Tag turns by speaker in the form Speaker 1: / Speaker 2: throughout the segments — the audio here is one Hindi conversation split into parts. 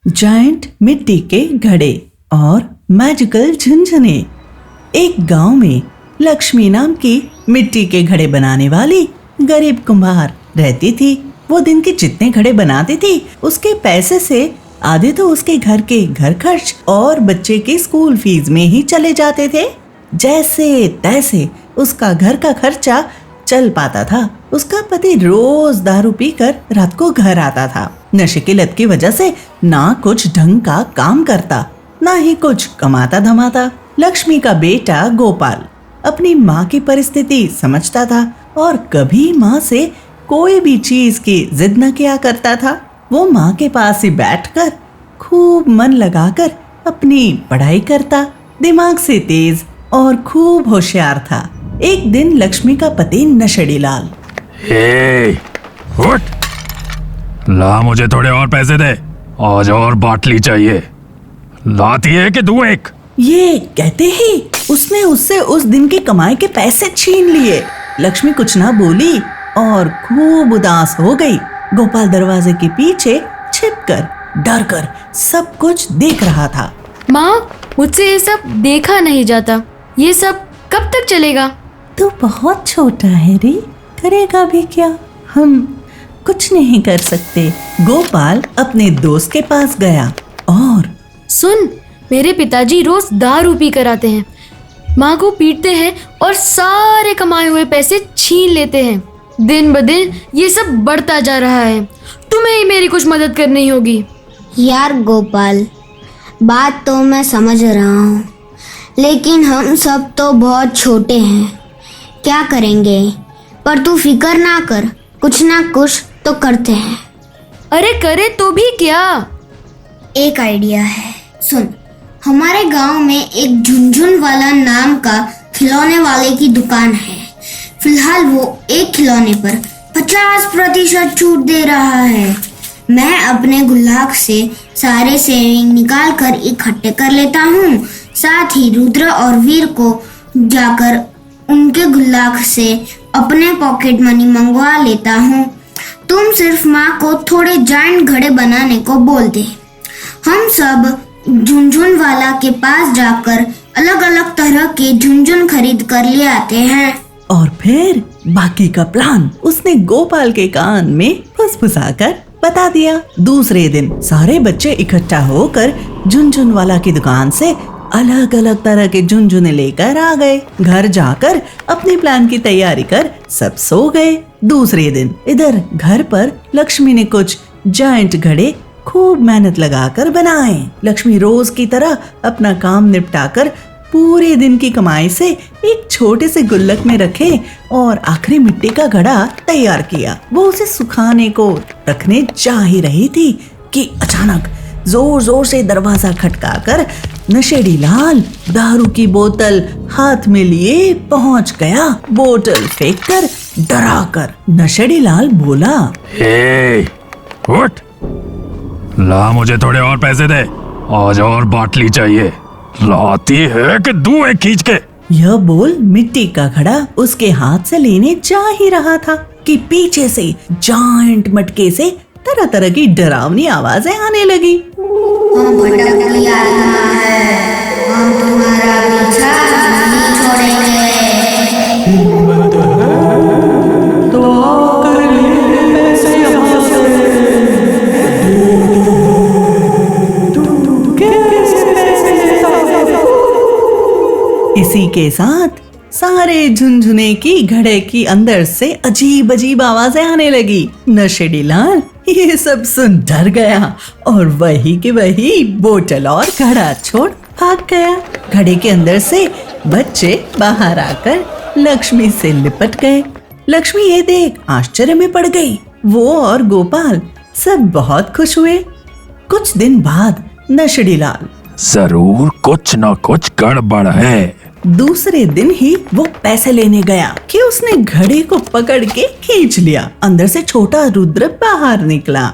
Speaker 1: जायंट मिट्टी के घड़े और मैजिकल झुनझुने। एक गांव में लक्ष्मी नाम की मिट्टी के घड़े बनाने वाली गरीब कुम्हार रहती थी। वो दिन के जितने घड़े बनाती थी उसके पैसे से आधे तो उसके घर के घर खर्च और बच्चे की स्कूल फीस में ही चले जाते थे। जैसे तैसे उसका घर का खर्चा चल पाता था। उसका पति रोज दारू पीकर रात को घर आता था। नशे की लत की वजह से ना कुछ ढंग का काम करता, ना ही कुछ कमाता धमाता। लक्ष्मी का बेटा गोपाल अपनी माँ की परिस्थिति समझता था और कभी माँ से कोई भी चीज की जिद न किया करता था। वो माँ के पास ही बैठकर खूब मन लगाकर अपनी पढ़ाई करता। दिमाग से तेज और खूब होशियार था। एक दिन लक्ष्मी का पति नशेड़ी लाल,
Speaker 2: उठ, ला मुझे थोड़े और पैसे दे, आज और बाटली चाहिए। लाती है कि दूं एक?
Speaker 1: ये कहते ही उसने उससे उस दिन की कमाई के पैसे छीन लिए। लक्ष्मी कुछ ना बोली और खूब उदास हो गई। गोपाल दरवाजे के पीछे छिपकर डर कर सब कुछ देख रहा था।
Speaker 3: माँ, मुझसे ये सब देखा नहीं जाता। ये सब कब तक चलेगा?
Speaker 1: तू बहुत छोटा है रे, करेगा भी क्या? हम कुछ नहीं कर सकते। गोपाल अपने दोस्त के पास गया और
Speaker 3: सुन, मेरे पिताजी रोज दारू पी कर आते हैं, माँ को पीटते हैं और सारे कमाए हुए पैसे छीन लेते हैं। दिन ब दिन ये सब बढ़ता जा रहा है। तुम्हें ही मेरी कुछ मदद करनी होगी।
Speaker 4: यार गोपाल, बात तो मैं समझ रहा हूँ, लेकिन हम सब तो बहुत छोटे हैं, क्या करेंगे? पर तू फिक्र ना कर, कुछ ना कुछ तो करते हैं।
Speaker 3: अरे करे तो भी क्या?
Speaker 4: एक आइडिया है, सुन। हमारे गांव में एक झुनझुन वाला नाम का खिलौने वाले की दुकान है। फिलहाल वो एक खिलौने पर 50% छूट दे रहा है। मैं अपने गुल्लाक से सारे सेविंग निकाल कर इकट्ठे कर लेता हूँ। साथ ही रुद्र और वीर को जाकर उनके गुल्लाक से अपने पॉकेट मनी मंगवा लेता हूँ। तुम सिर्फ माँ को थोड़े जायंट घड़े बनाने को बोल दे। हम सब झुनझुन वाला के पास जाकर अलग अलग तरह के झुनझुन खरीद कर ले आते हैं।
Speaker 1: और फिर बाकी का प्लान उसने गोपाल के कान में फुसफुसाकर बता दिया। दूसरे दिन सारे बच्चे इकट्ठा होकर झुनझुन वाला की दुकान से अलग अलग तरह के झुनझुने लेकर आ गए। घर जाकर अपने प्लान की तैयारी कर सब सो गए। दूसरे दिन इधर घर पर लक्ष्मी ने कुछ जायंट घड़े खूब मेहनत लगाकर बनाए। लक्ष्मी रोज की तरह अपना काम निपटाकर पूरे दिन की कमाई से एक छोटे से गुल्लक में रखे और आखिरी मिट्टी का घड़ा तैयार किया। वो उसे सुखाने को रखने जा ही रही थी कि अचानक जोर जोर से दरवाजा खटकाकर नशेड़ी लाल दारू की बोतल हाथ में लिए पहुंच गया। बोतल फेंककर डराकर नशेड़ी लाल बोला,
Speaker 2: उठ, ला मुझे थोड़े और पैसे दे, आज और बाटली चाहिए। लाती है कि दूं एक खींच के?
Speaker 1: यह बोल मिट्टी का घड़ा उसके हाथ से लेने जा ही रहा था कि पीछे से जायंट मटके से तरह तरह की डरावनी आवाजें आने लगी।
Speaker 4: हम भटकती आत्मा है, हम तुम्हारा पीछा नहीं छोड़ेंगे।
Speaker 1: इसी के साथ सारे झुनझुने की घड़े की अंदर से अजीब अजीब आवाजें आने लगी। नशेड़ी लाल ये सब सुन डर गया और वही के वही बोतल और घड़ा छोड़ भाग गया। घड़े के अंदर से बच्चे बाहर आकर लक्ष्मी से लिपट गए। लक्ष्मी ये देख आश्चर्य में पड़ गई। वो और गोपाल सब बहुत खुश हुए। कुछ दिन बाद नशेड़ी लाल,
Speaker 2: जरूर कुछ न कुछ गड़बड़ है।
Speaker 1: दूसरे दिन ही वो पैसे लेने गया कि उसने घड़ी को पकड़ के खींच लिया। अंदर से छोटा रुद्र बाहर निकला।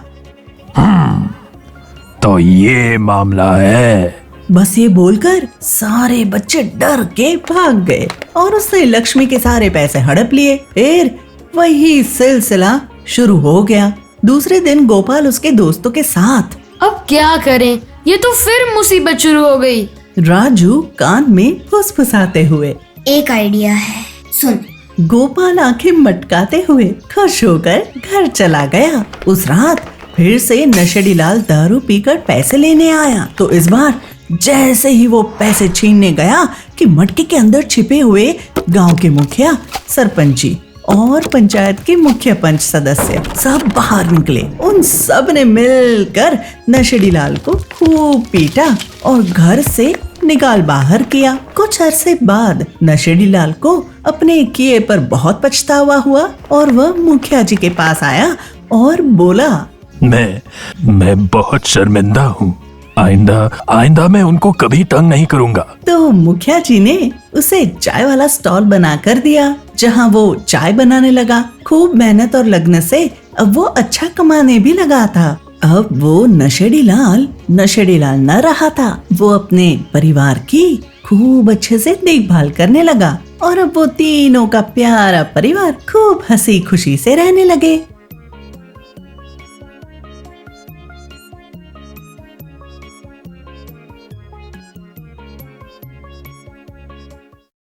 Speaker 2: तो ये मामला है।
Speaker 1: बस ये बोलकर सारे बच्चे डर के भाग गए और उसने लक्ष्मी के सारे पैसे हड़प लिए। फिर वही सिलसिला शुरू हो गया। दूसरे दिन गोपाल उसके दोस्तों के साथ
Speaker 3: अब क्या करें, ये तो फिर मुसीबत शुरू हो गई।
Speaker 1: राजू कान में फुसफुसाते हुए।
Speaker 4: एक आइडिया है, सुन।
Speaker 1: गोपाल आंखें मटकाते हुए खुश होकर घर चला गया। उस रात फिर से नशेड़ी लाल दारू पीकर पैसे लेने आया। तो इस बार जैसे ही वो पैसे छीनने गया कि मटके के अंदर छिपे हुए गांव के मुखिया, सरपंची और पंचायत के मुख्य पंच सदस्य सब बाहर निकले। उन सब ने मिलकर नशेड़ी लाल को खूब पीटा और घर से निकाल बाहर किया। कुछ अरसे बाद नशेड़ी लाल को अपने किए पर बहुत पछतावा हुआ और वह मुखिया जी के पास आया और बोला,
Speaker 2: मैं बहुत शर्मिंदा हूँ। आइंदा मैं उनको कभी तंग नहीं करूँगा।
Speaker 1: तो मुखिया जी ने उसे चाय वाला स्टॉल बना कर दिया, जहाँ वो चाय बनाने लगा। खूब मेहनत और लगन से अब वो अच्छा कमाने भी लगा था। अब वो नशेड़ी लाल न रहा था। वो अपने परिवार की खूब अच्छे से देखभाल करने लगा और अब वो तीनों का प्यारा परिवार खूब हंसी खुशी से रहने लगे।